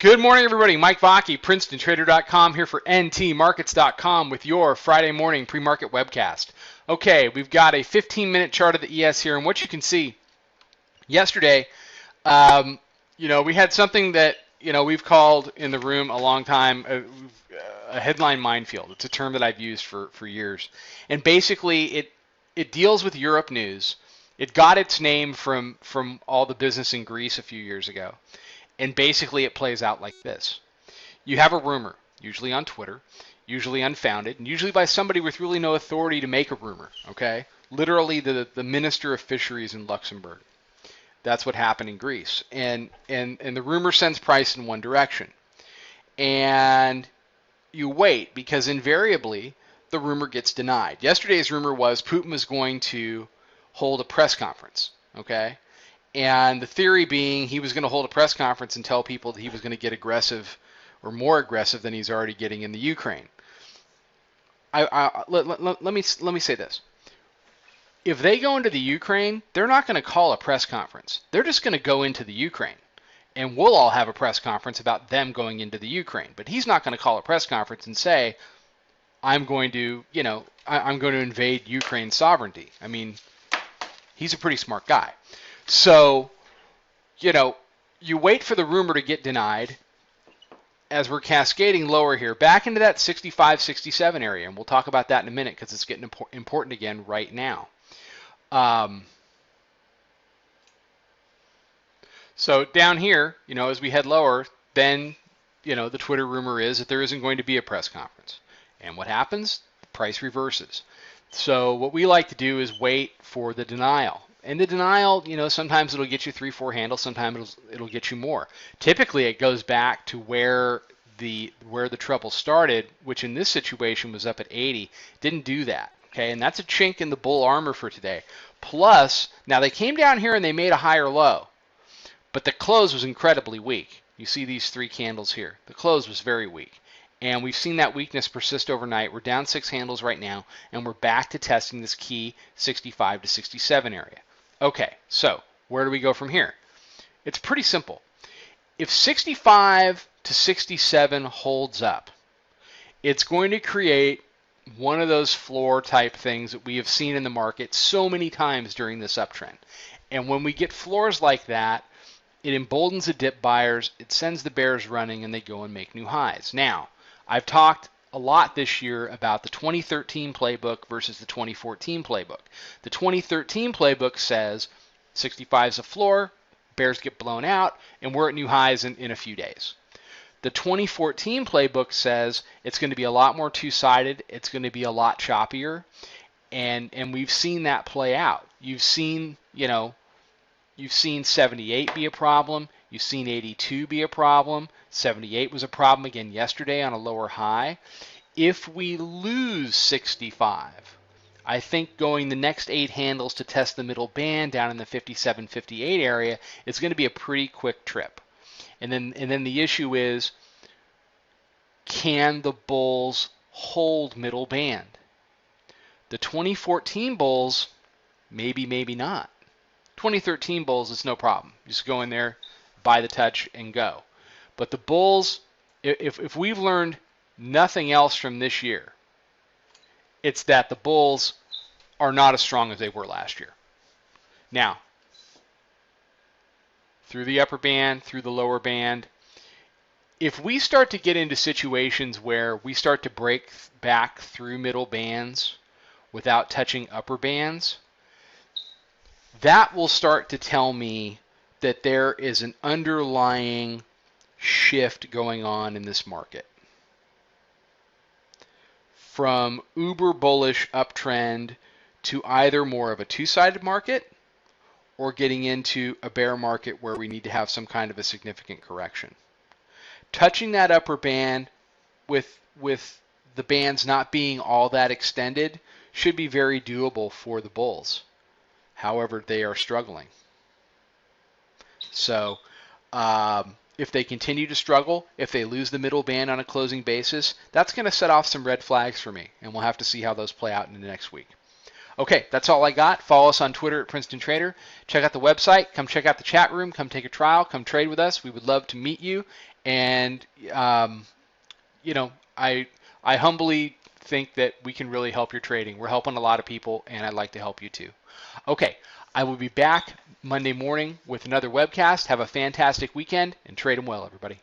Good morning, everybody. Mike Vacchi, PrincetonTrader.com, here for NTMarkets.com with your Friday morning pre-market webcast. Okay, we've got a 15-minute chart of the ES here, and what you can see yesterday, we had something that we've called in the room a long time a headline minefield. It's a term that I've used for years, and basically it deals with Europe news. It got its name from all the business in Greece a few years ago. And basically it plays out like this. You have a rumor, usually on Twitter, usually unfounded, and usually by somebody with really no authority to make a rumor, okay? Literally the Minister of Fisheries in Luxembourg. That's what happened in Greece. And the rumor sends price in one direction. And you wait, because invariably the rumor gets denied. Yesterday's rumor was Putin was going to hold a press conference, okay? And the theory being he was going to hold a press conference and tell people that he was going to get aggressive or more aggressive than he's already getting in the Ukraine. Let me say this. If they go into the Ukraine, they're not going to call a press conference. They're just going to go into the Ukraine. And we'll all have a press conference about them going into the Ukraine. But he's not going to call a press conference and say, I'm going to invade Ukraine's sovereignty. I mean, he's a pretty smart guy. So, you wait for the rumor to get denied as we're cascading lower here, back into that 65, 67 area. And we'll talk about that in a minute because it's getting important again right now. So down here, as we head lower, then, the Twitter rumor is that there isn't going to be a press conference. And what happens? The price reverses. So what we like to do is wait for the denial. And the denial, sometimes it'll get you 3-4 handles, sometimes it'll get you more. Typically, it goes back to where the trouble started, which in this situation was up at 80. Didn't do that, okay? And that's a chink in the bull armor for today. Plus, now they came down here and they made a higher low, but the close was incredibly weak. You see these 3 candles here. The close was very weak. And we've seen that weakness persist overnight. We're down 6 handles right now, and we're back to testing this key 65 to 67 area. Okay, so where do we go from here? It's pretty simple. If 65 to 67 holds up, it's going to create one of those floor type things that we have seen in the market so many times during this uptrend. And when we get floors like that, it emboldens the dip buyers, it sends the bears running, and they go and make new highs. Now, I've talked a lot this year about the 2013 playbook versus the 2014 playbook. The 2013 playbook says 65 is a floor, bears get blown out, and we're at new highs in a few days. The 2014 playbook says it's going to be a lot more two-sided, it's going to be a lot choppier, and we've seen that play out. You've seen 78 be a problem, you've seen 82 be a problem, 78 was a problem again yesterday on a lower high. If we lose 65, I think going the next 8 handles to test the middle band down in the 57, 58 area is going to be a pretty quick trip. And then the issue is, can the bulls hold middle band? The 2014 bulls, maybe not. 2013 bulls, it's no problem. Just go in there, buy the touch, and go. But the bulls, if we've learned nothing else from this year, it's that the bulls are not as strong as they were last year. Now, through the upper band, through the lower band, if we start to get into situations where we start to break back through middle bands without touching upper bands, that will start to tell me that there is an underlying shift going on in this market. From uber bullish uptrend to either more of a two-sided market or getting into a bear market where we need to have some kind of a significant correction. Touching that upper band with the bands not being all that extended should be very doable for the bulls. However, they are struggling. So if they continue to struggle, if they lose the middle band on a closing basis, that's going to set off some red flags for me, and we'll have to see how those play out in the next week. Okay, that's all I got. Follow us on Twitter at Princeton Trader. Check out the website. Come check out the chat room. Come take a trial. Come trade with us. We would love to meet you. And you know, I humbly think that we can really help your trading. We're helping a lot of people, and I'd like to help you too. Okay, I will be back Monday morning with another webcast. Have a fantastic weekend and trade them well, everybody.